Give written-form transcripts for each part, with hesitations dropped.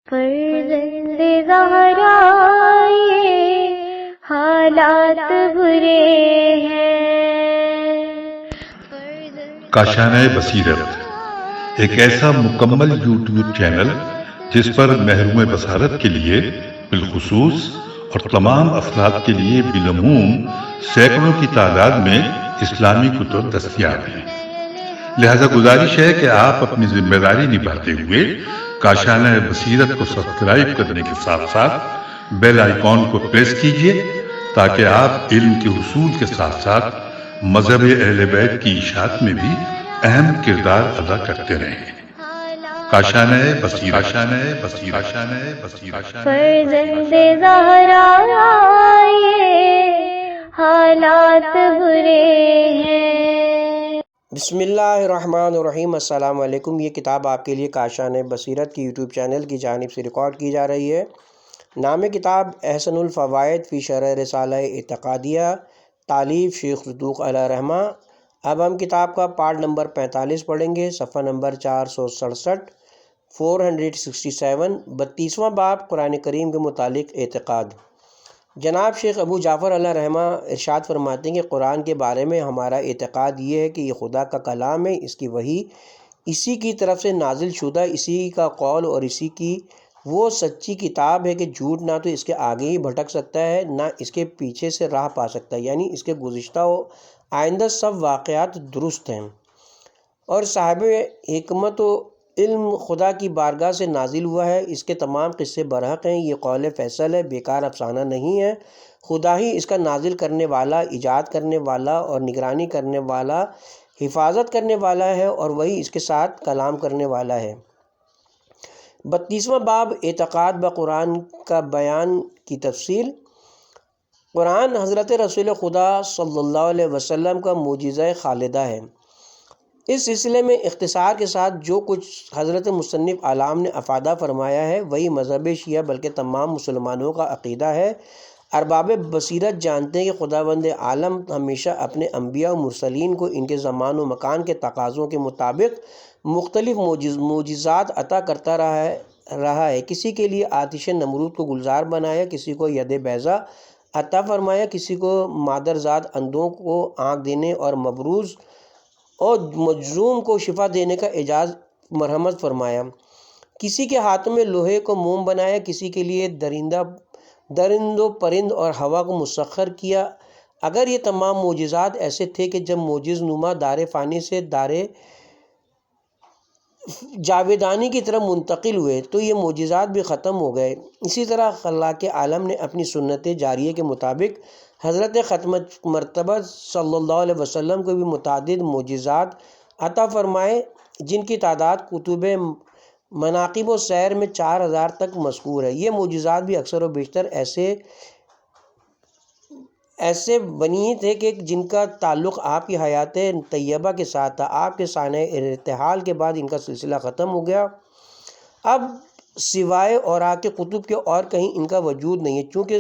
فرزند زہرا یہ حالات برے ہیں۔ کاشانہ بصیرت ایک ایسا مکمل یوٹیوب چینل جس پر محروم بصارت کے لیے بالخصوص اور تمام افراد کے لیے بالعموم سینکڑوں کی تعداد میں اسلامی کتب دستیاب ہیں۔ لہذا گزارش ہے کہ آپ اپنی ذمہ داری نبھاتے ہوئے کاشانہ بصیرت کو سبسکرائب کرنے کے ساتھ ساتھ بیل آئیکن کو پریس کیجیے تاکہ آپ علم کے حصول کے ساتھ ساتھ مذہب اہل بیت کی اشاعت میں بھی اہم کردار ادا کرتے رہیں۔ کاشانہ بصیرت۔ فرزند زہرا یہ حالات برے ہیں۔ بسم اللہ الرحمن الرحیم۔ السلام علیکم۔ یہ کتاب آپ کے لیے کاشانہ بصیرت کی یوٹیوب چینل کی جانب سے ریکارڈ کی جا رہی ہے۔ نام کتاب احسن الفوائد فی شرح رسالہ اعتقادیہ، تالیف شیخ صدوق علیہ رحمہ۔ اب ہم کتاب کا پارٹ نمبر 45 پڑھیں گے، صفحہ نمبر 467، 467، 32واں باب قرآن کریم کے متعلق اعتقاد۔ جناب شیخ ابو جعفر علیہ رحمہ ارشاد فرماتے ہیں کہ قرآن کے بارے میں ہمارا اعتقاد یہ ہے کہ یہ خدا کا کلام ہے، اس کی وحی اسی کی طرف سے نازل شدہ، اسی کا قول اور اسی کی وہ سچی کتاب ہے کہ جھوٹ نہ تو اس کے آگے ہی بھٹک سکتا ہے نہ اس کے پیچھے سے راہ پا سکتا ہے، یعنی اس کے گزشتہ و آئندہ سب واقعات درست ہیں، اور صاحب حکمت و علم خدا کی بارگاہ سے نازل ہوا ہے، اس کے تمام قصے برحق ہیں، یہ قول فیصل ہے، بیکار افسانہ نہیں ہے، خدا ہی اس کا نازل کرنے والا، ایجاد کرنے والا اور نگرانی کرنے والا، حفاظت کرنے والا ہے، اور وہی اس کے ساتھ کلام کرنے والا ہے۔ 32واں باب اعتقاد بقرآن کا بیان کی تفصیل۔ قرآن حضرت رسول خدا صلی اللہ علیہ وسلم کا معجزہ خالدہ ہے۔ اس سلسلے میں اختصار کے ساتھ جو کچھ حضرت مصنف عالم نے افادہ فرمایا ہے وہی مذہب شیعہ بلکہ تمام مسلمانوں کا عقیدہ ہے۔ ارباب بصیرت جانتے ہیں کہ خداوند عالم ہمیشہ اپنے انبیاء و مرسلین کو ان کے زمان و مکان کے تقاضوں کے مطابق مختلف معجزات عطا کرتا رہا ہے۔ کسی کے لیے آتش نمرود کو گلزار بنایا، کسی کو ید بیضا عطا فرمایا، کسی کو مادرزاد اندھوں کو آنکھ دینے اور مبروز اور مجذوم کو شفا دینے کا اعجاز مرحمت فرمایا، کسی کے ہاتھوں میں لوہے کو موم بنایا، کسی کے لیے درند و پرند اور ہوا کو مسخر کیا۔ اگر یہ تمام معجزات ایسے تھے کہ جب معجز نما دار فانی سے دار جاویدانی کی طرف منتقل ہوئے تو یہ معجزات بھی ختم ہو گئے۔ اسی طرح خلاق عالم نے اپنی سنت جاریہ کے مطابق حضرت ختم مرتبہ صلی اللہ علیہ وسلم کو بھی متعدد معجزات عطا فرمائے، جن کی تعداد کتب مناقب و سیر میں 4000 تک مذکور ہے۔ یہ معجزات بھی اکثر و بیشتر ایسے بنی تھے کہ جن کا تعلق آپ کی حیات طیبہ کے ساتھ تھا۔ آپ کے سانحہ ارتحال کے بعد ان کا سلسلہ ختم ہو گیا۔ اب سوائے اوراق کتب کے اور کہیں ان کا وجود نہیں ہے، چونکہ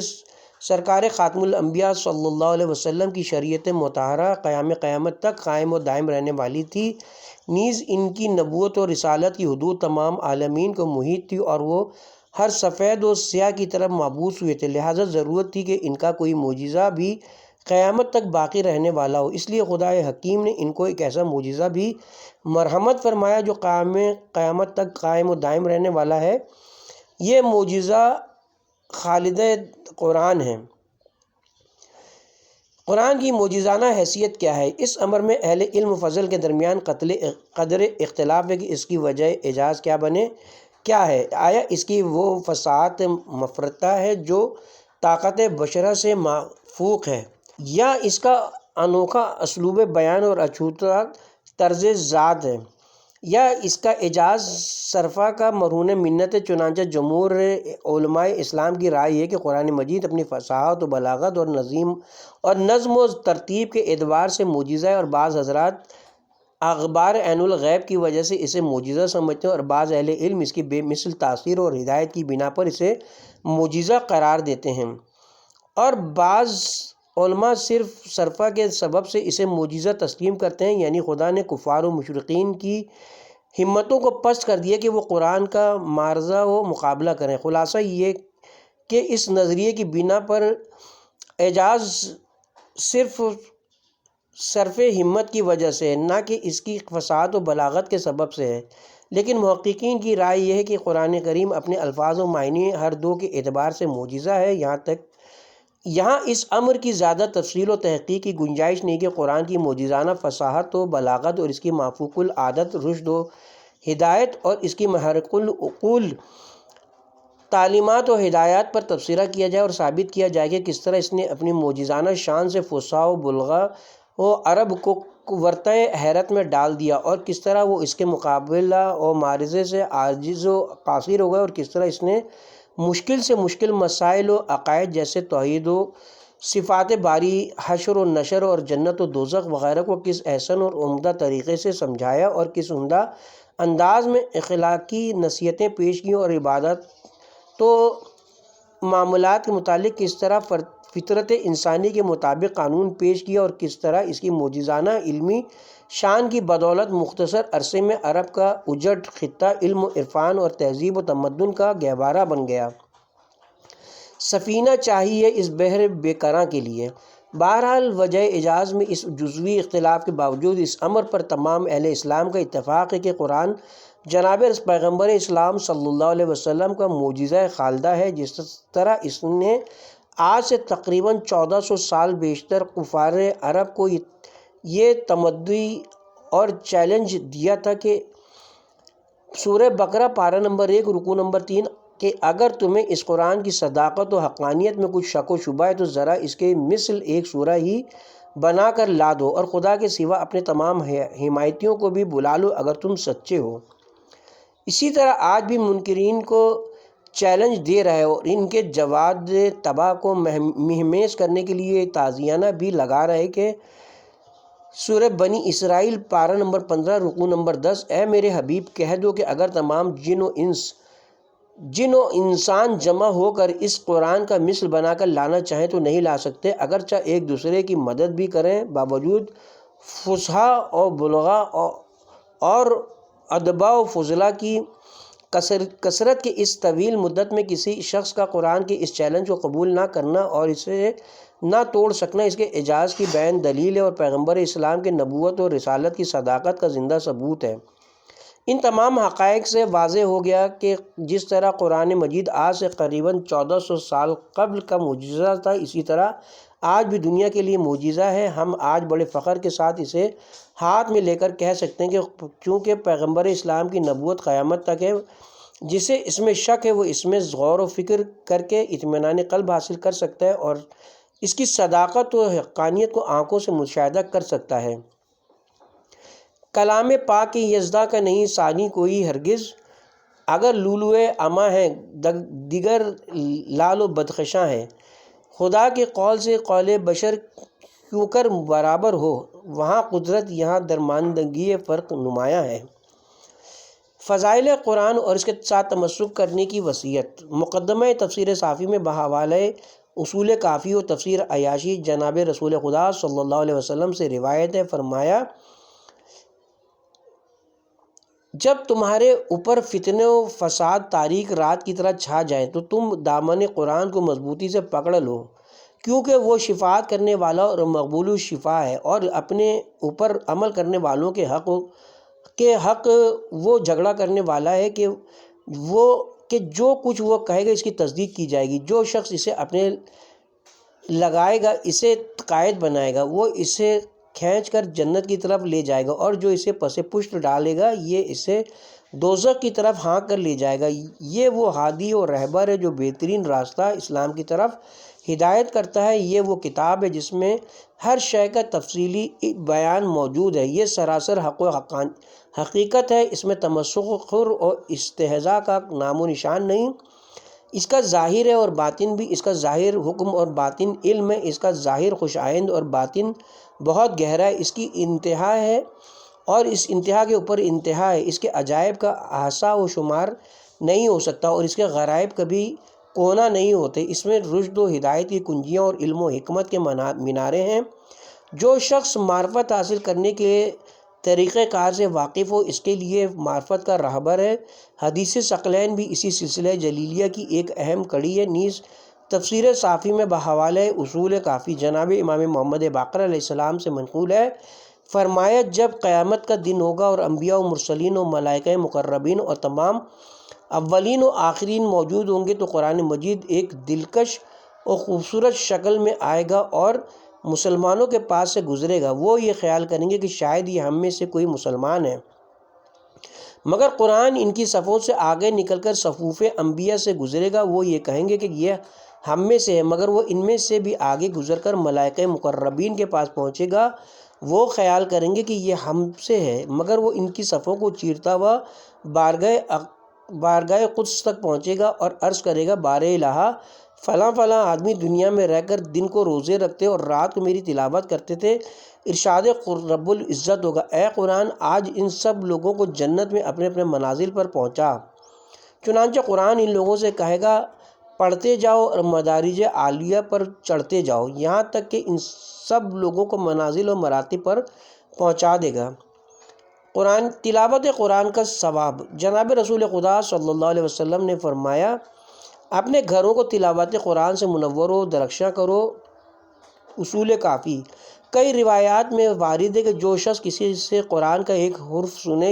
سرکار خاتم الانبیاء صلی اللہ علیہ وسلم کی شریعت مطہرہ قیامت تک قائم و دائم رہنے والی تھی، نیز ان کی نبوت و رسالت کی حدود تمام عالمین کو محیط تھی اور وہ ہر سفید و سیاہ کی طرف مبعوث ہوئے تھے، لہٰذا ضرورت تھی کہ ان کا کوئی معجزہ بھی قیامت تک باقی رہنے والا ہو۔ اس لیے خدا حکیم نے ان کو ایک ایسا معجزہ بھی مرحمت فرمایا جو قیامت تک قائم و دائم رہنے والا ہے۔ یہ معجزہ خالدہ قرآن ہے۔ قرآن کی معجزانہ حیثیت کیا ہے؟ اس امر میں اہل علم و فضل کے درمیان قدر اختلاف ہے کہ اس کی وجہ اعجاز کیا ہے؟ آیا اس کی وہ فصاحت مفرطہ ہے جو طاقت بشرہ سے مافوق ہے، یا اس کا انوکھا اسلوب بیان اور اچھوتا طرز ذات ہے، یا اس کا اعجاز صرفہ کا مرہون منت ہے؟ چنانچہ جمہور علماء اسلام کی رائے ہے کہ قرآن مجید اپنی فصاحت و بلاغت اور نظم و ترتیب کے اعتبار سے معجزہ ہے، اور بعض حضرات اخبار عین الغیب کی وجہ سے اسے معجزہ سمجھتے ہیں، اور بعض اہل علم اس کی بے مثل تاثیر اور ہدایت کی بنا پر اسے معجزہ قرار دیتے ہیں، اور بعض علماء صرف صرفہ کے سبب سے اسے معجزہ تسلیم کرتے ہیں، یعنی خدا نے کفار و مشرکین کی ہمتوں کو پست کر دیا کہ وہ قرآن کا معارضہ و مقابلہ کریں۔ خلاصہ یہ کہ اس نظریے کی بنا پر اعجاز صرف صرف ہمت کی وجہ سے ہے، نہ کہ اس کی فصاحت و بلاغت کے سبب سے ہے۔ لیکن محققین کی رائے یہ ہے کہ قرآن کریم اپنے الفاظ و معنی ہر دو کے اعتبار سے معجزہ ہے۔ یہاں اس امر کی زیادہ تفصیل و تحقیق کی گنجائش نہیں کہ قرآن کی معجزانہ فصاحت و بلاغت اور اس کی مافوق العادت رشد و ہدایت اور اس کی محرک العقول تعلیمات و ہدایات پر تبصرہ کیا جائے اور ثابت کیا جائے کہ کس طرح اس نے اپنی معجزانہ شان سے فصاح و بلغا و عرب کو ورطۂ حیرت میں ڈال دیا، اور کس طرح وہ اس کے مقابلہ و معارضے سے عاجز و قاصر ہو گئے، اور کس طرح اس نے مشکل سے مشکل مسائل و عقائد جیسے توحید و صفات باری، حشر و نشر اور جنت و دوزخ وغیرہ کو کس احسن اور عمدہ طریقے سے سمجھایا، اور کس عمدہ انداز میں اخلاقی نصیحتیں پیش کی، اور عبادت تو معاملات کے متعلق کس طرح فطرت انسانی کے مطابق قانون پیش کیا، اور کس طرح اس کی معجزانہ علمی شان کی بدولت مختصر عرصے میں عرب کا اجڑ خطہ علم و عرفان اور تہذیب و تمدن کا گہوارہ بن گیا۔ سفینہ چاہیے اس بحر بے کراں کے لیے۔ بہرحال وجہ اعجاز میں اس جزوی اختلاف کے باوجود اس امر پر تمام اہل اسلام کا اتفاق ہے کہ قرآن جناب پیغمبر اسلام صلی اللہ علیہ وسلم کا معجزہ خالدہ ہے۔ جس طرح اس نے آج سے تقریباً 1400 سال بیشتر کفار عرب کو یہ تمدی اور چیلنج دیا تھا کہ سورہ بقرہ پارہ نمبر 1 رکوع نمبر 3 کہ اگر تمہیں اس قرآن کی صداقت و حقانیت میں کچھ شک و شبہ ہے تو ذرا اس کے مثل ایک سورہ ہی بنا کر لا دو، اور خدا کے سوا اپنے تمام حمایتیوں کو بھی بلا لو اگر تم سچے ہو۔ اسی طرح آج بھی منکرین کو چیلنج دے رہے اور ان کے جواد تباہ کو مہمیز کرنے کے لیے تعزیانہ بھی لگا رہے کہ سورہ بنی اسرائیل پارہ نمبر 15 رکوع نمبر 10 اے میرے حبیب کہہ دو کہ اگر تمام جن و انسان جمع ہو کر اس قرآن کا مثل بنا کر لانا چاہیں تو نہیں لا سکتے، اگرچہ ایک دوسرے کی مدد بھی کریں۔ باوجود فصحا اور بلغا اور ادبا و فضلا کی کثرت کے اس طویل مدت میں کسی شخص کا قرآن کے اس چیلنج کو قبول نہ کرنا اور اسے نہ توڑ سکنا اس کے اعجاز کی بین دلیل ہے اور پیغمبر اسلام کے نبوت اور رسالت کی صداقت کا زندہ ثبوت ہے۔ ان تمام حقائق سے واضح ہو گیا کہ جس طرح قرآن مجید آج سے قریباً 1400 سال قبل کا معجزہ تھا، اسی طرح آج بھی دنیا کے لیے معجزہ ہے۔ ہم آج بڑے فخر کے ساتھ اسے ہاتھ میں لے کر کہہ سکتے ہیں کہ چونکہ پیغمبر اسلام کی نبوت قیامت تک ہے، جسے اس میں شک ہے وہ اس میں غور و فکر کر کے اطمینان قلب حاصل کر سکتا ہے اور اس کی صداقت و حقانیت کو آنکھوں سے مشاہدہ کر سکتا ہے۔ کلام پاک یزداں کا نہیں ثانی کوئی ہرگز، اگر لولوئے عماں ہیں دیگر لال و بدخشاں ہیں۔ خدا کے قول سے قول بشر کیوں کر برابر ہو، وہاں قدرت یہاں درماندگی فرق نمایاں ہے۔ فضائل قرآن اور اس کے ساتھ تمسک کرنے کی وصیت۔ مقدمہ تفسیر صافی میں بحوالہ اصول کافی و تفسیر عیاشی جناب رسول خدا صلی اللہ علیہ وسلم سے روایت ہے، فرمایا جب تمہارے اوپر فتنے و فساد تاریک رات کی طرح چھا جائیں تو تم دامن قرآن کو مضبوطی سے پکڑ لو، کیونکہ وہ شفاعت کرنے والا اور مقبول الشفاء ہے، اور اپنے اوپر عمل کرنے والوں کے حق وہ جھگڑا کرنے والا ہے کہ جو کچھ وہ کہے گا اس کی تصدیق کی جائے گی۔ جو شخص اسے اپنے لگائے گا، اسے قائد بنائے گا، وہ اسے کھینچ کر جنت کی طرف لے جائے گا، اور جو اسے پس پشت ڈالے گا یہ اسے دوزخ کی طرف ہانک کر لے جائے گا۔ یہ وہ ہادی اور رہبر ہے جو بہترین راستہ اسلام کی طرف ہدایت کرتا ہے۔ یہ وہ کتاب ہے جس میں ہر شے کا تفصیلی بیان موجود ہے۔ یہ سراسر حق و حقیقت ہے، اس میں تمسخر اور استہزاء کا نام و نشان نہیں۔ اس کا ظاہر ہے اور باطن بھی، اس کا ظاہر حکم اور باطن علم ہے، اس کا ظاہر خوش آئند اور باطن بہت گہرا ہے، اس کی انتہا ہے اور اس انتہا کے اوپر انتہا ہے، اس کے عجائب کا احصاء و شمار نہیں ہو سکتا اور اس کے غرائب کبھی کونا نہیں ہوتے۔ اس میں رشد و ہدایت کی کنجیاں اور علم و حکمت کے مینارے ہیں۔ جو شخص معرفت حاصل کرنے کے طریقہ کار سے واقف ہو، اس کے لیے معرفت کا راہبر ہے۔ حدیث ثقلین بھی اسی سلسلہ جلیلیہ کی ایک اہم کڑی ہے۔ نیز تفسیر صافی میں بحوالہ اصول کافی جناب امام محمد باقر علیہ السلام سے منقول ہے، فرمایا جب قیامت کا دن ہوگا اور انبیاء و مرسلین و ملائکہ مقربین اور تمام اولین و آخرین موجود ہوں گے تو قرآن مجید ایک دلکش اور خوبصورت شکل میں آئے گا اور مسلمانوں کے پاس سے گزرے گا۔ وہ یہ خیال کریں گے کہ شاید یہ ہم میں سے کوئی مسلمان ہے، مگر قرآن ان کی صفوں سے آگے نکل کر صفوف انبیاء سے گزرے گا۔ وہ یہ کہیں گے کہ یہ ہم میں سے ہے، مگر وہ ان میں سے بھی آگے گزر کر ملائکہ مقربین کے پاس پہنچے گا۔ وہ خیال کریں گے کہ یہ ہم سے ہے، مگر وہ ان کی صفوں کو چیرتا ہوا بارگاہ قدس تک پہنچے گا اور عرض کرے گا بار الہ، فلاں فلاں آدمی دنیا میں رہ کر دن کو روزے رکھتے اور رات کو میری تلاوت کرتے تھے۔ ارشاد رب العزت ہوگا، اے قرآن آج ان سب لوگوں کو جنت میں اپنے اپنے منازل پر پہنچا۔ چنانچہ قرآن ان لوگوں سے کہے گا پڑھتے جاؤ اور مدارج عالیہ پر چڑھتے جاؤ، یہاں تک کہ ان سب لوگوں کو منازل و مراتب پر پہنچا دے گا۔ تلاوت قرآن کا ثواب۔ جناب رسول خدا صلی اللہ علیہ وسلم نے فرمایا اپنے گھروں کو تلاوت قرآن سے منور و درخشاں کرو۔ اصول کافی۔ کئی روایات میں وارد ہے کہ جو شخص کسی سے قرآن کا ایک حرف سنے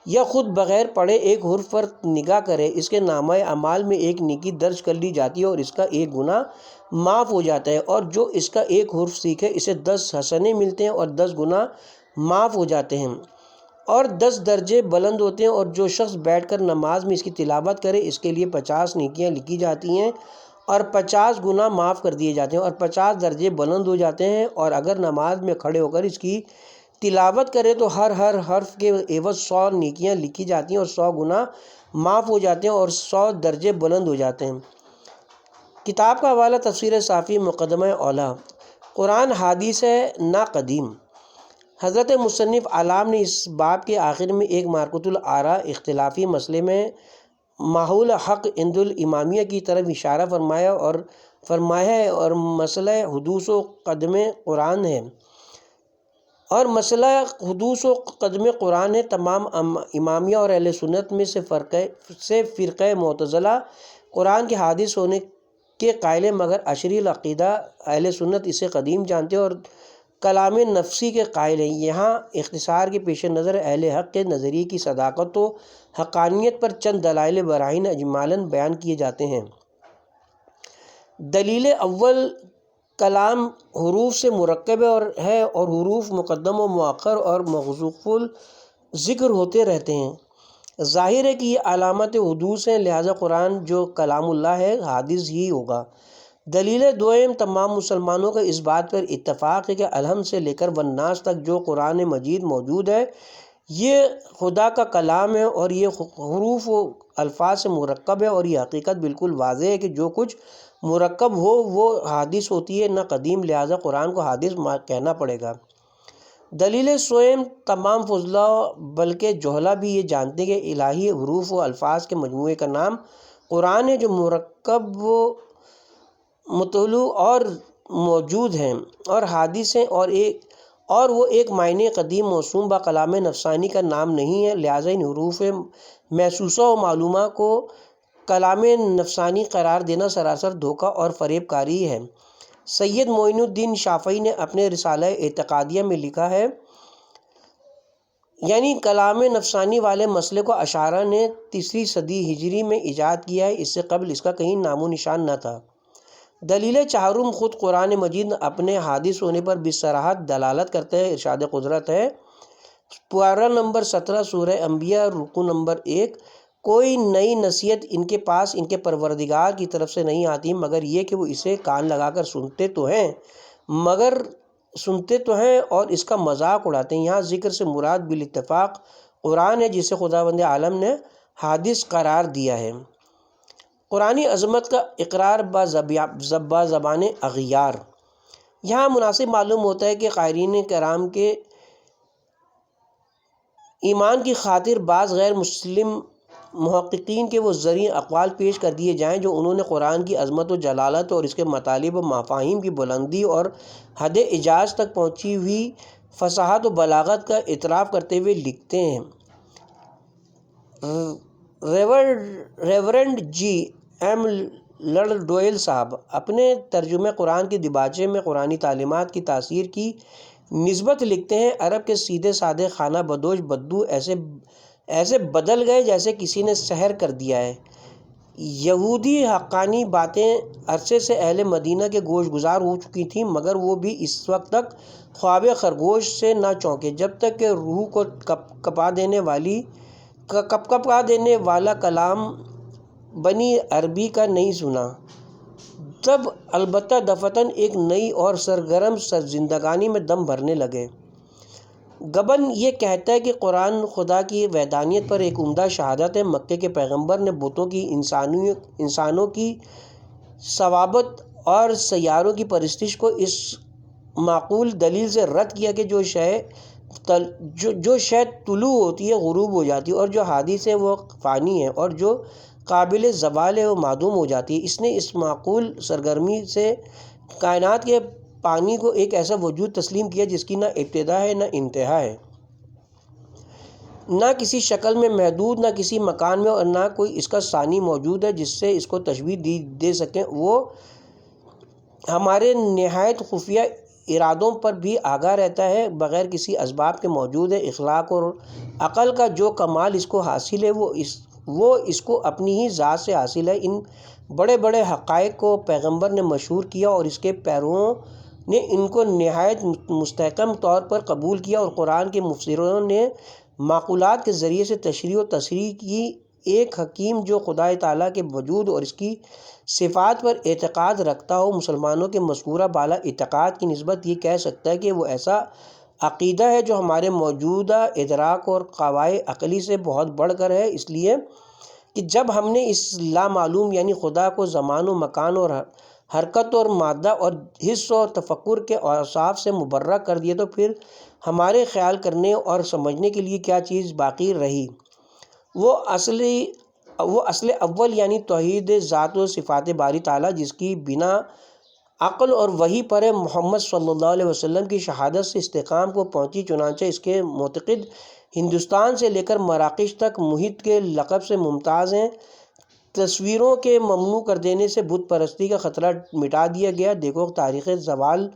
یا خود بغیر پڑھے ایک حرف پر نگاہ کرے، اس کے نامہ اعمال میں ایک نیکی درج کر لی جاتی ہے اور اس کا ایک گناہ معاف ہو جاتا ہے، اور جو اس کا ایک حرف سیکھے اسے 10 حسنے ملتے ہیں اور 10 گناہ معاف ہو جاتے ہیں اور 10 درجے بلند ہوتے ہیں، اور جو شخص بیٹھ کر نماز میں اس کی تلاوت کرے اس کے لیے 50 نیکیاں لکھی جاتی ہیں اور 50 گناہ معاف کر دیے جاتے ہیں اور 50 درجے بلند ہو جاتے ہیں، اور اگر نماز میں کھڑے ہو کر اس کی تلاوت کرے تو ہر حرف کے عوض 100 نیکیاں لکھی جاتی ہیں اور 100 گناہ معاف ہو جاتے ہیں اور 100 درجے بلند ہو جاتے ہیں۔ کتاب کا حوالہ تفسیر صافی مقدمہ اولا۔ قرآن حدیث ہے نہ قدیم۔ حضرت مصنف علام نے اس باب کے آخر میں ایک معرکۃ الآراء اختلافی مسئلے میں ماحول حق عند الامامیہ کی طرف اشارہ فرمایا ہے اور مسئلہ حدوث و قدم قرآن ہے تمام امامیہ اور اہل سنت میں سے فرقہ معتزلہ قرآن کے حادث ہونے کے قائل ہیں، مگر اشعری العقیدہ اہل سنت اسے قدیم جانتے ہیں اور کلام نفسی کے قائل ہیں۔ یہاں اختصار کے پیش نظر اہل حق کے نظریے کی صداقت و حقانیت پر چند دلائل براہین اجمالاً بیان کیے جاتے ہیں۔ دلیل اول، کلام حروف سے مرکب ہے اور حروف مقدم و مؤخر اور محذوف الذکر ہوتے رہتے ہیں۔ ظاہر ہے کہ یہ علامت حدوث ہیں، لہذا قرآن جو کلام اللہ ہے حادث ہی ہوگا۔ دلیل دوم، تمام مسلمانوں کا اس بات پر اتفاق ہے کہ الحمد سے لے کر والناس تک جو قرآن مجید موجود ہے یہ خدا کا کلام ہے اور یہ حروف و الفاظ سے مرکب ہے، اور یہ حقیقت بالکل واضح ہے کہ جو کچھ مرکب ہو وہ حادث ہوتی ہے نہ قدیم، لہذا قرآن کو حادث کہنا پڑے گا۔ دلیل سوم، تمام فضلاء بلکہ جہلا بھی یہ جانتے ہیں کہ الہی حروف و الفاظ کے مجموعے کا نام قرآن ہے، جو مرکب و مطلوع اور موجود ہیں اور حادث ہیں، اور وہ ایک معنی قدیم موسوم با کلام نفسانی کا نام نہیں ہے، لہٰذا ان حروف محسوسہ و معلومہ کو کلام نفسانی قرار دینا سراسر دھوکہ اور فریب کاری ہے۔ سید معین الدین شافعی نے اپنے رسالہ اعتقادیہ میں لکھا ہے، یعنی کلام نفسانی والے مسئلے کو اشاعرہ نے 3 صدی ہجری میں ایجاد کیا ہے، اس سے قبل اس کا کہیں نام و نشان نہ تھا۔ دلیل چہارم، خود قرآن مجید اپنے حادث ہونے پر بصراحت دلالت کرتا ہے۔ ارشاد قدرت ہے، پارہ نمبر 17 سورہ انبیاء رکوع نمبر 1، کوئی نئی نصیحت ان کے پاس ان کے پروردگار کی طرف سے نہیں آتی مگر یہ کہ وہ اسے کان لگا کر سنتے تو ہیں اور اس کا مذاق اڑاتے ہیں۔ یہاں ذکر سے مراد بالاتفاق قرآن ہے جسے خداوند عالم نے حادث قرار دیا ہے۔ قرآنی عظمت کا اقرار با زبان اغیار۔ یہاں مناسب معلوم ہوتا ہے کہ قائلین کرام کے ایمان کی خاطر بعض غیر مسلم محققین کے وہ زرعی اقوال پیش کر دیے جائیں جو انہوں نے قرآن کی عظمت و جلالت اور اس کے مطالب و مفاہیم کی بلندی اور حد اعجاز تک پہنچی ہوئی فصاحت و بلاغت کا اعتراف کرتے ہوئے لکھتے ہیں، ریورنڈ جی ایم لرڈ ڈویل صاحب اپنے ترجمہ قرآن کے دیباچے میں قرآنی تعلیمات کی تاثیر کی نسبت لکھتے ہیں، عرب کے سیدھے سادے خانہ بدوش بدو ایسے بدل گئے جیسے کسی نے سحر کر دیا ہے۔ یہودی حقانی باتیں عرصے سے اہل مدینہ کے گوش گزار ہو چکی تھیں، مگر وہ بھی اس وقت تک خواب خرگوش سے نہ چونکے جب تک کہ روح کو کپکپا دینے والا کلام بنی عربی کا نہیں سنا۔ تب البتہ دفعتاً ایک نئی اور سرگرم زندگانی میں دم بھرنے لگے۔ گبن یہ کہتا ہے کہ قرآن خدا کی وحدانیت پر ایک عمدہ شہادت ہے۔ مکے کے پیغمبر نے بتوں کی، انسانوں کی ثوابت اور سیاروں کی پرستش کو اس معقول دلیل سے رد کیا کہ جو شے طلوع ہوتی ہے غروب ہو جاتی ہے، اور جو حادث ہے وہ فانی ہے، اور جو قابل زوال ہے وہ معدوم ہو جاتی ہے۔ اس نے اس معقول سرگرمی سے کائنات کے پانی کو ایک ایسا وجود تسلیم کیا جس کی نہ ابتدا ہے نہ انتہا ہے، نہ کسی شکل میں محدود، نہ کسی مکان میں، اور نہ کوئی اس کا ثانی موجود ہے جس سے اس کو تشبیہ دے سکیں۔ وہ ہمارے نہایت خفیہ ارادوں پر بھی آگاہ رہتا ہے، بغیر کسی اسباب کے موجود ہے۔ اخلاق اور عقل کا جو کمال اس کو حاصل ہے وہ اس کو اپنی ہی ذات سے حاصل ہے۔ ان بڑے بڑے حقائق کو پیغمبر نے مشہور کیا اور اس کے پیرووں نے ان کو نہایت مستحکم طور پر قبول کیا، اور قرآن کے مفسروں نے معقولات کے ذریعے سے تشریح و تصریح کی۔ ایک حکیم جو خدا تعالیٰ کے وجود اور اس کی صفات پر اعتقاد رکھتا ہو، مسلمانوں کے مذکورہ بالا اعتقاد کی نسبت یہ کہہ سکتا ہے کہ وہ ایسا عقیدہ ہے جو ہمارے موجودہ ادراک اور قواعد عقلی سے بہت بڑھ کر ہے، اس لیے کہ جب ہم نے اس لامعلوم یعنی خدا کو زمان و مکان اور حرکت اور مادہ اور حس اور تفکر کے اوصاف سے مبرہ کر دیا تو پھر ہمارے خیال کرنے اور سمجھنے کے لیے کیا چیز باقی رہی؟ وہ اصل اول یعنی توحید ذات و صفات باری تعالیٰ، جس کی بنا عقل اور وحی پر ہے۔ محمد صلی اللہ علیہ وسلم کی شہادت سے استحکام کو پہنچی، چنانچہ اس کے معتقد ہندوستان سے لے کر مراکش تک محیط کے لقب سے ممتاز ہیں۔ تصویروں کے ممنوع کر دینے سے بت پرستی کا خطرہ مٹا دیا گیا۔ دیکھو تاریخ زوال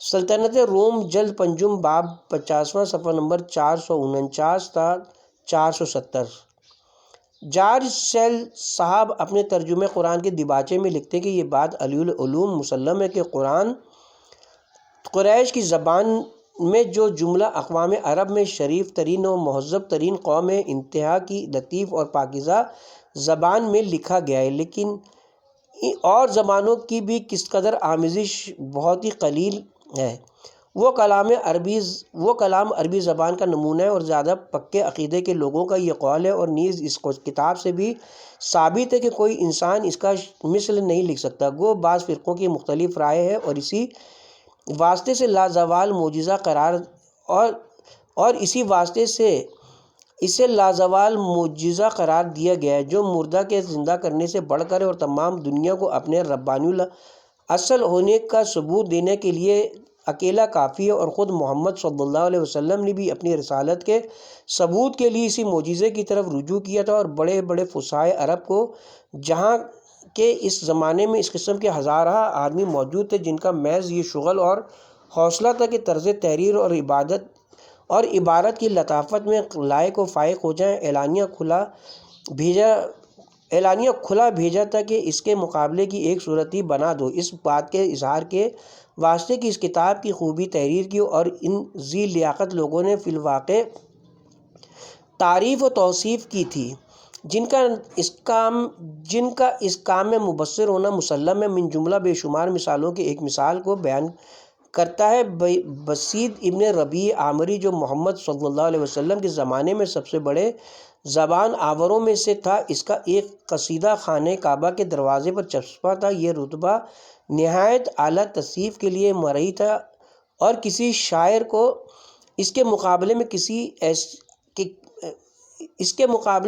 سلطنت روم، جلد پنجم، باب 50واں، صفحہ نمبر 449 تا 470۔ جارج سیل صاحب اپنے ترجمہ قرآن کے دیباچے میں لکھتے ہیں کہ یہ بات علی العلوم مسلم ہے کہ قریش کی زبان میں جو جملہ اقوام عرب میں شریف ترین و مہذب ترین قوم ہے، انتہا کی لطیف اور پاکیزہ زبان میں لکھا گیا ہے، لیکن اور زبانوں کی بھی کس قدر آمیزش بہت ہی قلیل ہے۔ وہ کلام عربی زبان کا نمونہ ہے، اور زیادہ پکے عقیدے کے لوگوں کا یہ قول ہے، اور نیز اس کتاب سے بھی ثابت ہے کہ کوئی انسان اس کا مثل نہیں لکھ سکتا۔ گو بعض فرقوں کی مختلف رائے ہے، اور اسی واسطے سے لازوال معجزہ قرار اور اسی واسطے سے اسے لازوال معجزہ قرار دیا گیا ہے، جو مردہ کے زندہ کرنے سے بڑھ کر ہے، اور تمام دنیا کو اپنے ربانی الاصل ہونے کا ثبوت دینے کے لیے اکیلا کافی ہے۔ اور خود محمد صلی اللہ علیہ وسلم نے بھی اپنی رسالت کے ثبوت کے لیے اسی معجزے کی طرف رجوع کیا تھا، اور بڑے بڑے فصحائے عرب کو جہاں کہ اس زمانے میں اس قسم کے ہزارہ آدمی موجود تھے جن کا محض یہ شغل اور حوصلہ تھا کہ طرز تحریر اور عبارت کی لطافت میں لائق و فائق ہو جائیں، اعلانیہ کھلا بھیجا تھا کہ اس کے مقابلے کی ایک صورت ہی بنا دو۔ اس بات کے اظہار کے واسطے کہ اس کتاب کی خوبی تحریر کی، اور ان ذی لیاقت لوگوں نے فی الواقع تعریف و توصیف کی تھی جن کا اس کام میں مبصر ہونا مسلم ہے۔ من جملہ بے شمار مثالوں کی ایک مثال کو بیان کرتا ہے بسید ابن ربیع عامری، جو محمد صلی اللہ علیہ وسلم کے زمانے میں سب سے بڑے زبان آوروں میں سے تھا۔ اس کا ایک قصیدہ خانہ کعبہ کے دروازے پر چسپاں تھا۔ یہ رتبہ نہایت اعلیٰ تصنیف کے لیے مرئی تھا، اور کسی شاعر کو اس کے مقابلے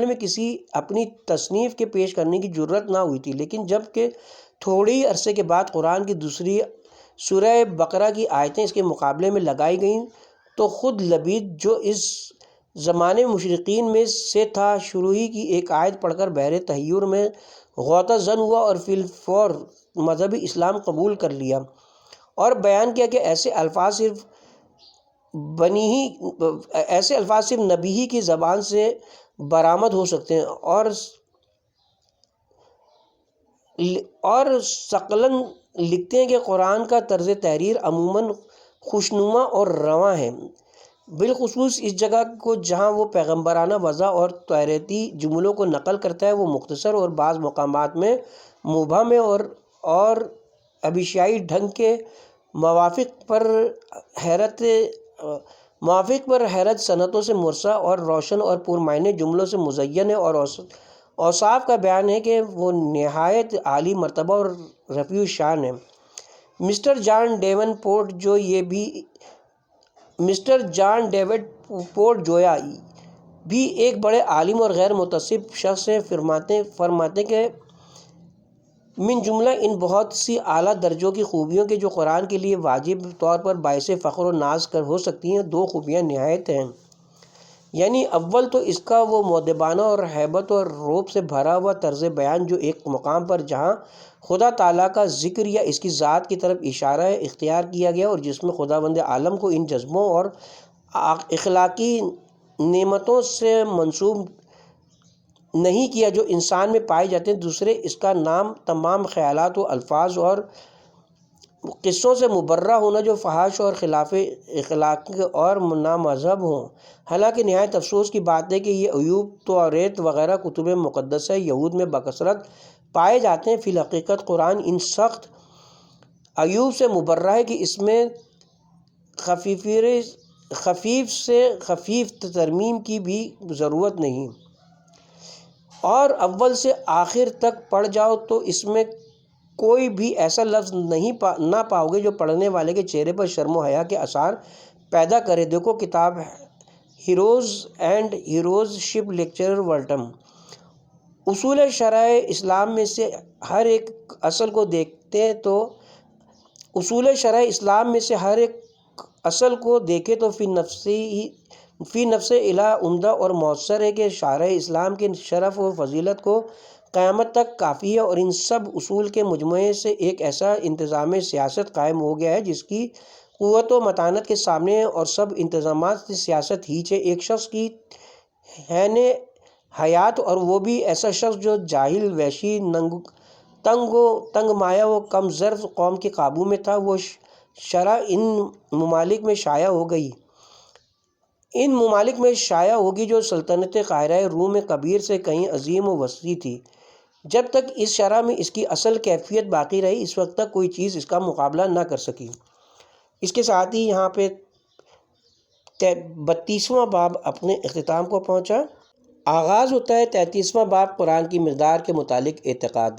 میں کسی اپنی تصنیف کے پیش کرنے کی جرت نہ ہوئی تھی۔ لیکن جب کہ تھوڑے ہی عرصے کے بعد قرآن کی دوسری سورہ بقرہ کی آیتیں اس کے مقابلے میں لگائی گئیں تو خود لبید جو اس زمانے مشرقین میں سے تھا شروع ہی کی ایک آیت پڑھ کر بحر تحیر میں غوطہ زن ہوا اور فی الفور مذہب اسلام قبول کر لیا، اور بیان کیا کہ ایسے الفاظ صرف نبی ہی کی زبان سے برآمد ہو سکتے ہیں، اور ثقلن لکھتے ہیں کہ قرآن کا طرز تحریر عموماً خوشنما اور رواں ہے، بالخصوص اس جگہ کو جہاں وہ پیغمبرانہ وضع اور توراتی جملوں کو نقل کرتا ہے، وہ مختصر اور بعض مقامات میں مبہم اور ابیشائی ڈھنگ کے موافق پر حیرت صنعتوں سے مرصع اور روشن اور پرمعنی جملوں سے مزین ہے، اور اوصاف کا بیان ہے کہ وہ نہایت عالی مرتبہ اور رفیع الشان ہے۔ مسٹر جان ڈیوڈ پورٹ جویا بھی ایک بڑے عالم اور غیر متعصب شخص ہیں، فرماتے کہ من جملہ ان بہت سی اعلیٰ درجوں کی خوبیوں کے جو قرآن کے لیے واجب طور پر باعث فخر و ناز ہو سکتی ہیں، دو خوبیاں نہایت ہیں، یعنی اول تو اس کا وہ مؤدبانہ اور ہیبت اور رعب سے بھرا ہوا طرز بیان جو ایک مقام پر جہاں خدا تعالیٰ کا ذکر یا اس کی ذات کی طرف اشارہ ہے اختیار کیا گیا، اور جس میں خداوند عالم کو ان جذبوں اور اخلاقی نعمتوں سے منسوب نہیں کیا جو انسان میں پائے جاتے ہیں، دوسرے اس کا نام تمام خیالات و الفاظ اور قصوں سے مبرہ ہونا جو فحش اور خلاف اخلاق اور نامذہب ہوں۔ حالانکہ نہایت افسوس کی بات ہے کہ یہ عیوب توریت وغیرہ کتب مقدسہ یہود میں بکثرت پائے جاتے ہیں، فی الحقیقت قرآن ان سخت عیوب سے مبرہ ہے کہ اس میں خفیف سے خفیف ترمیم کی بھی ضرورت نہیں، اور اول سے آخر تک پڑھ جاؤ تو اس میں کوئی بھی ایسا لفظ نہ پاؤ گے جو پڑھنے والے کے چہرے پر شرم و حیا کے آثار پیدا کرے۔ دیکھو کتاب heroes and hero worship lecture ورٹم۔ اصول شرع اسلام میں سے ہر ایک اصل کو دیکھے تو فی نفس الہ عمدہ اور مؤثر ہے کہ شرع اسلام کے شرف و فضیلت کو قیامت تک کافی ہے، اور ان سب اصول کے مجموعے سے ایک ایسا انتظام سیاست قائم ہو گیا ہے جس کی قوت و متانت کے سامنے ہے، اور سب انتظامات سیاست ہیچ ہے ایک شخص کی حیات، اور وہ بھی ایسا شخص جو جاہل، وحشی، تنگ مایہ و کم ظرف قوم کے قابو میں تھا۔ وہ شرع ان ممالک میں شائع ہوگی جو سلطنت قاہرہ روم کبیر سے کہیں عظیم و وسیع تھی۔ جب تک اس شرع میں اس کی اصل کیفیت باقی رہی، اس وقت تک کوئی چیز اس کا مقابلہ نہ کر سکی۔ اس کے ساتھ ہی یہاں پہ 32واں باب اپنے اختتام کو پہنچا۔ آغاز ہوتا ہے 33واں باب قرآن کی مقدار کے متعلق اعتقاد۔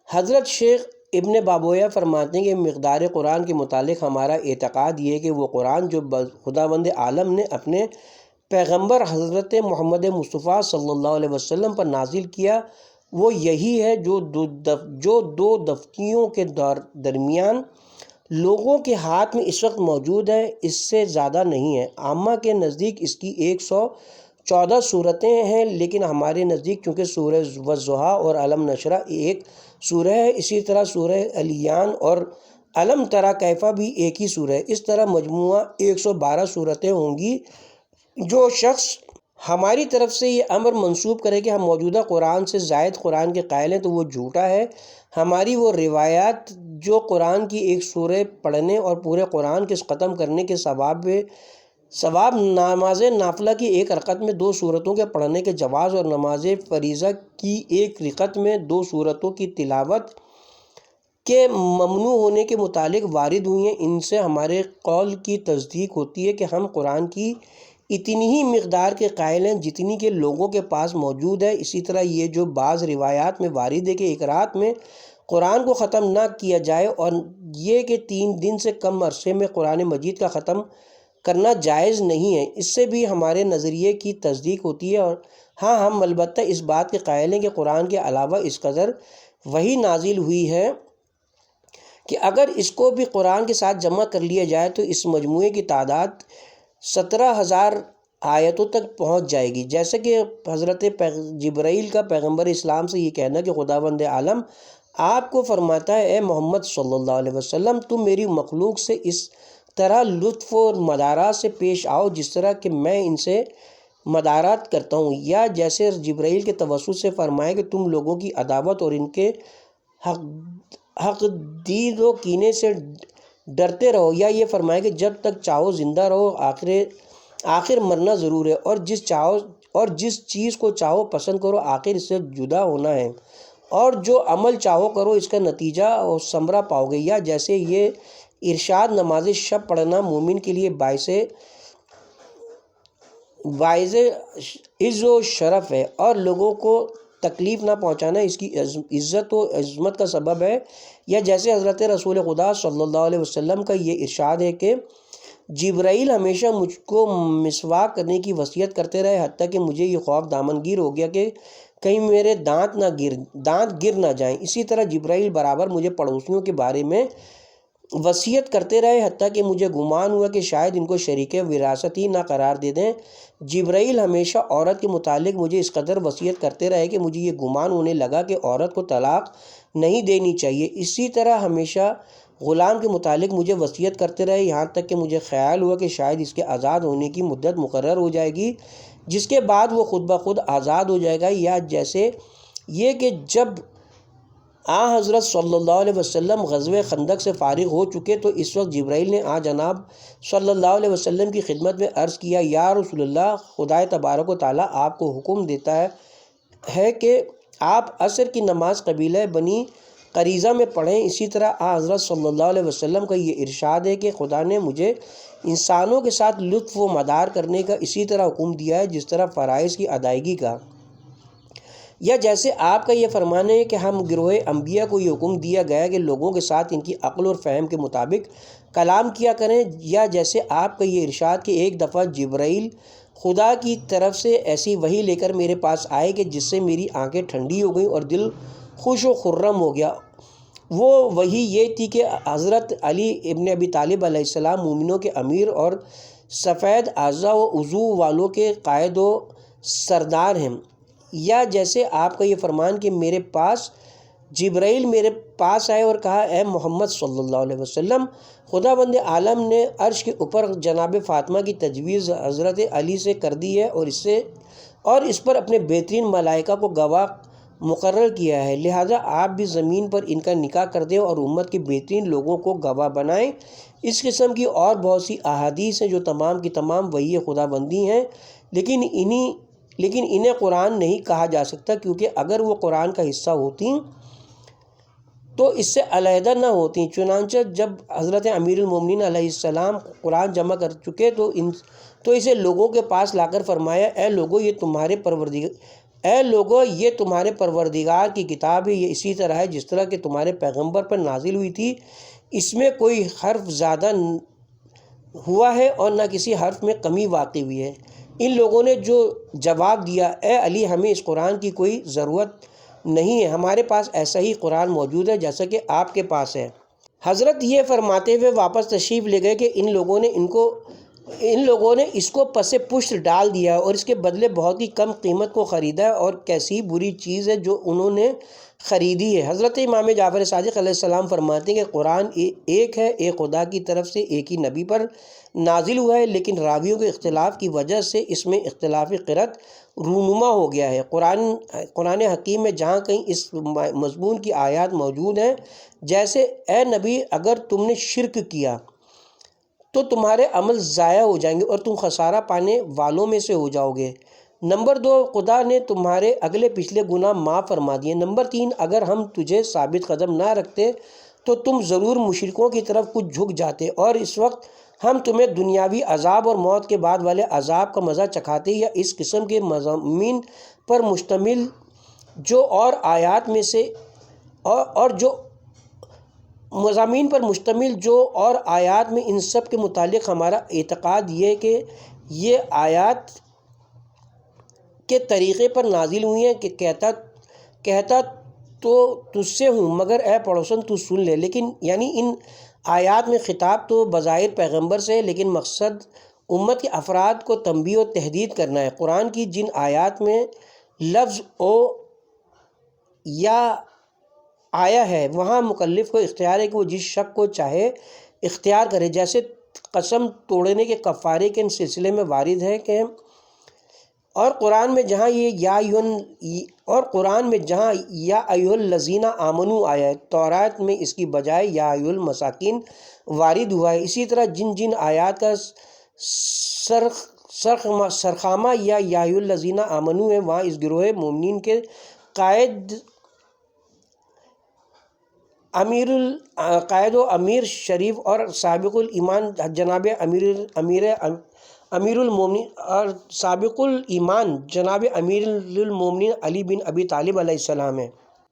حضرت شیخ ابن بابویہ فرماتے ہیں کہ مقدار قرآن کے متعلق ہمارا اعتقاد یہ ہے کہ وہ قرآن جو خداوند عالم نے اپنے پیغمبر حضرت محمد مصطفیٰ صلی اللہ علیہ وسلم پر نازل کیا، وہ یہی ہے جو دو دفتیوں کے درمیان لوگوں کے ہاتھ میں اس وقت موجود ہے، اس سے زیادہ نہیں ہے۔ عامہ کے نزدیک اس کی 114 صورتیں ہیں، لیکن ہمارے نزدیک چونکہ سورہ والضحیٰ اور علم نشرح ایک سورہ ہے، اسی طرح سورہ الیان اور علم تری کیف بھی ایک ہی سورہ ہے، اس طرح مجموعہ 112 صورتیں ہوں گی۔ جو شخص ہماری طرف سے یہ امر منسوب کرے کہ ہم موجودہ قرآن سے زائد قرآن کے قائل ہیں تو وہ جھوٹا ہے۔ ہماری وہ روایات جو قرآن کی ایک سورہ پڑھنے اور پورے قرآن کے ختم کرنے کے ثواب، نماز نافلہ کی ایک رکعت میں 2 سورتوں کے پڑھنے کے جواز، اور نماز فریضہ کی ایک رکعت میں 2 سورتوں کی تلاوت کے ممنوع ہونے کے متعلق وارد ہوئی ہیں۔ ان سے ہمارے قول کی تصدیق ہوتی ہے کہ ہم قرآن کی اتنی ہی مقدار کے قائل ہیں جتنی کہ لوگوں کے پاس موجود ہے۔ اسی طرح یہ جو بعض روایات میں وارد ہے کہ ایک رات میں قرآن کو ختم نہ کیا جائے، اور یہ کہ 3 دن سے کم عرصے میں قرآن مجید کا ختم کرنا جائز نہیں ہے، اس سے بھی ہمارے نظریے کی تصدیق ہوتی ہے۔ اور ہاں، ہم البتہ اس بات کے قائل ہیں کہ قرآن کے علاوہ اس قدر وحی نازل ہوئی ہے کہ اگر اس کو بھی قرآن کے ساتھ جمع کر لیا جائے تو اس مجموعے کی تعداد 17,000 آیتوں تک پہنچ جائے گی۔ جیسے کہ حضرت جبرائیل کا پیغمبر اسلام سے یہ کہنا کہ خداوند عالم آپ کو فرماتا ہے اے محمد صلی اللہ علیہ وسلم تم میری مخلوق سے اس طرح لطف و مدارات سے پیش آؤ جس طرح کہ میں ان سے مدارات کرتا ہوں، یا جیسے جبرائیل کے توسط سے فرمائے کہ تم لوگوں کی عداوت اور ان کے حقدید و کینے سے ڈرتے رہو، یا یہ فرمائے کہ جب تک چاہو زندہ رہو، آخر مرنا ضرور ہے، اور جس چیز کو چاہو پسند کرو، آخر اس سے جدا ہونا ہے، اور جو عمل چاہو کرو اس کا نتیجہ اور ثمرہ پاؤ گے، یا جیسے یہ ارشاد نماز شب پڑھنا مومن کے لیے باعث عز و شرف ہے، اور لوگوں کو تکلیف نہ پہنچانا اس کی عزت و عظمت کا سبب ہے، یا جیسے حضرت رسول خدا صلی اللہ علیہ وسلم کا یہ ارشاد ہے کہ جبرائیل ہمیشہ مجھ کو مسواک کرنے کی وصیت کرتے رہے حتیٰ کہ مجھے یہ خوف دامنگیر ہو گیا کہ کہیں میرے دانت گر نہ جائیں۔ اسی طرح جبرائیل برابر مجھے پڑوسیوں کے بارے میں وصیت کرتے رہے حتیٰ کہ مجھے گمان ہوا کہ شاید ان کو شریک وراثت ہی نہ قرار دے دیں۔ جبرائیل ہمیشہ عورت کے متعلق مجھے اس قدر وصیت کرتے رہے کہ مجھے یہ گمان ہونے لگا کہ عورت کو طلاق نہیں دینی چاہیے۔ اسی طرح ہمیشہ غلام کے متعلق مجھے وصیت کرتے رہے یہاں تک کہ مجھے خیال ہوا کہ شاید اس کے آزاد ہونے کی مدت مقرر ہو جائے گی جس کے بعد وہ خود بخود آزاد ہو جائے گا، یا جیسے یہ کہ جب حضرت صلی اللہ علیہ وسلم غزوہ خندق سے فارغ ہو چکے تو اس وقت جبرائیل نے جناب صلی اللہ علیہ وسلم کی خدمت میں عرض کیا یا رسول اللہ، خدا تبارک و تعالیٰ آپ کو حکم دیتا ہے کہ آپ عصر کی نماز قبیلہ بنی قریظہ میں پڑھیں۔ اسی طرح حضرت صلی اللہ علیہ وسلم کا یہ ارشاد ہے کہ خدا نے مجھے انسانوں کے ساتھ لطف و مدار کرنے کا اسی طرح حکم دیا ہے جس طرح فرائض کی ادائیگی کا، یا جیسے آپ کا یہ فرمان ہے کہ ہم گروہ انبیاء کو یہ حکم دیا گیا کہ لوگوں کے ساتھ ان کی عقل اور فہم کے مطابق کلام کیا کریں، یا جیسے آپ کا یہ ارشاد کہ ایک دفعہ جبرائیل خدا کی طرف سے ایسی وحی لے کر میرے پاس آئے کہ جس سے میری آنکھیں ٹھنڈی ہو گئیں اور دل خوش و خرم ہو گیا۔ وہ وحی یہ تھی کہ حضرت علی ابن ابی طالب علیہ السلام مومنوں کے امیر اور سفید اعضاء و عضو والوں کے قائد و سردار ہیں، یا جیسے آپ کا یہ فرمان کہ میرے پاس جبرائیل میرے پاس آئے اور کہا اے محمد صلی اللہ علیہ وسلم، خدا بند عالم نے عرش کے اوپر جناب فاطمہ کی تجویز حضرت علی سے کر دی ہے اور اس پر اپنے بہترین ملائکہ کو گواہ مقرر کیا ہے، لہذا آپ بھی زمین پر ان کا نکاح کر دیں اور امت کے بہترین لوگوں کو گواہ بنائیں۔ اس قسم کی اور بہت سی احادیث ہیں جو تمام کی تمام وحی خدا بندی ہیں، لیکن انہیں قرآن نہیں کہا جا سکتا، کیونکہ اگر وہ قرآن کا حصہ ہوتی تو اس سے علیحدہ نہ ہوتی۔ چنانچہ جب حضرت امیر المومنین علیہ السلام قرآن جمع کر چکے تو اسے لوگوں کے پاس لا کر فرمایا اے لوگو یہ تمہارے پروردگار کی کتاب ہے، یہ اسی طرح ہے جس طرح کہ تمہارے پیغمبر پر نازل ہوئی تھی، اس میں کوئی حرف زیادہ ہوا ہے اور نہ کسی حرف میں کمی واقع ہوئی ہے۔ ان لوگوں نے جو جواب دیا اے علی، ہمیں اس قرآن کی کوئی ضرورت نہیں ہے، ہمارے پاس ایسا ہی قرآن موجود ہے جیسا کہ آپ کے پاس ہے۔ حضرت یہ فرماتے ہوئے واپس تشریف لے گئے کہ ان لوگوں نے اس کو پس پشت ڈال دیا اور اس کے بدلے بہت ہی کم قیمت کو خریدا ہے، اور کیسی بری چیز ہے جو انہوں نے خریدی ہے۔ حضرت امام جعفر صادق علیہ السلام فرماتے ہیں کہ قرآن ایک ہے، ایک خدا کی طرف سے ایک ہی نبی پر نازل ہوا ہے، لیکن راویوں کے اختلاف کی وجہ سے اس میں اختلاف قرأت رونما ہو گیا ہے۔ قرآن حکیم میں جہاں کہیں اس مضمون کی آیات موجود ہیں جیسے اے نبی، اگر تم نے شرک کیا تو تمہارے عمل ضائع ہو جائیں گے اور تم خسارہ پانے والوں میں سے ہو جاؤ گے۔ نمبر 2، خدا نے تمہارے اگلے پچھلے گناہ معاف فرما دیے۔ نمبر 3، اگر ہم تجھے ثابت قدم نہ رکھتے تو تم ضرور مشرکوں کی طرف کچھ جھک جاتے، اور اس وقت ہم تمہیں دنیاوی عذاب اور موت کے بعد والے عذاب کا مزہ چکھاتے، یا اس قسم کے مضامین پر مشتمل جو اور آیات میں سے ان سب کے متعلق ہمارا اعتقاد یہ ہے کہ یہ آیات کے طریقے پر نازل ہوئی ہیں کہ کہتا تو تجھ سے ہوں مگر اے پڑوسن تو سن لے، لیکن یعنی ان آیات میں خطاب تو بظاہر پیغمبر سے ہے، لیکن مقصد امت کے افراد کو تنبیہ و تحدید کرنا ہے۔ قرآن کی جن آیات میں لفظ او یا آیا ہے وہاں مکلف کو اختیار ہے کہ وہ جس شک کو چاہے اختیار کرے، جیسے قسم توڑنے کے کفارے کے سلسلے میں وارد ہے کہ اور قرآن میں جہاں یا ایھا الذین آمنوا آیا ہے، تورات میں اس کی بجائے یا ایھا المساکین وارد ہوا ہے۔ اسی طرح جن جن آیات کا سرخامہ یا ایھا الذین آمنوا ہے وہاں اس گروہ مومنین کے قائد و امیر شریف اور سابق الایمان جناب امیر المومنین اور سابق الایمان جناب امیر المومنین علی بن ابی طالب علیہ السلام ہے۔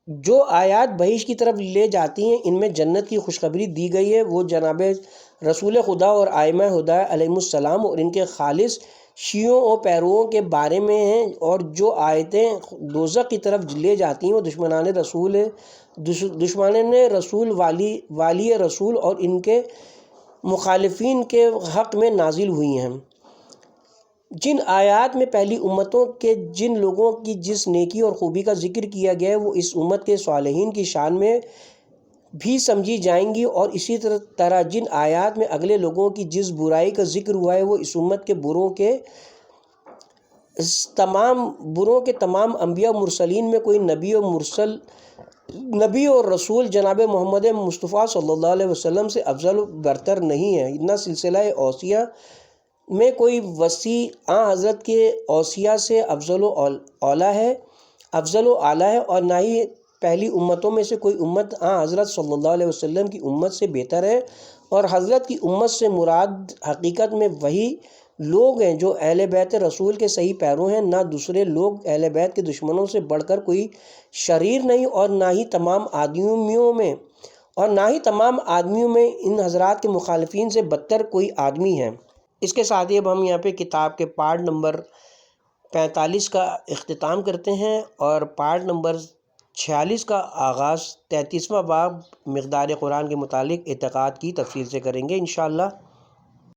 جو آیات بہشت کی طرف لے جاتی ہیں ان میں جنت کی خوشخبری دی گئی ہے، وہ جناب رسول خدا اور ائمہ ہدایٰ علیہم السلام اور ان کے خالص شیعوں اور پیرووں کے بارے میں ہیں، اور جو آیتیں دوزخ کی طرف لے جاتی ہیں وہ دشمنان رسول والی رسول اور ان کے مخالفین کے حق میں نازل ہوئی ہیں۔ جن آیات میں پہلی امتوں کے جن لوگوں کی جس نیکی اور خوبی کا ذکر کیا گیا ہے وہ اس امت کے صالحین کی شان میں بھی سمجھی جائیں گی، اور اسی طرح جن آیات میں اگلے لوگوں کی جس برائی کا ذکر ہوا ہے وہ اس امت کے بروں کے تمام انبیاء و مرسلین میں کوئی نبی اور رسول جناب محمد مصطفیٰ صلی اللہ علیہ وسلم سے افضل و برتر نہیں ہے، نہ سلسلہ اوصیہ میں کوئی وسیع حضرت کے اوصیاء سے افضل و اعلیٰ ہے، اور نہ ہی پہلی امتوں میں سے کوئی امت حضرت صلی اللہ علیہ وسلم کی امت سے بہتر ہے، اور حضرت کی امت سے مراد حقیقت میں وہی لوگ ہیں جو اہل بیت رسول کے صحیح پیرو ہیں، نہ دوسرے لوگ اہل بیت کے دشمنوں سے بڑھ کر کوئی شریر نہیں، اور نہ ہی تمام آدمیوں میں ان حضرات کے مخالفین سے بدتر کوئی آدمی ہے۔ اس کے ساتھ ہی اب ہم یہاں پہ کتاب کے پارٹ نمبر 45 کا اختتام کرتے ہیں، اور پارٹ نمبر 46 کا آغاز 33واں باب مقدار قرآن کے متعلق اعتقاد کی تفصیل سے کریں گے انشاءاللہ۔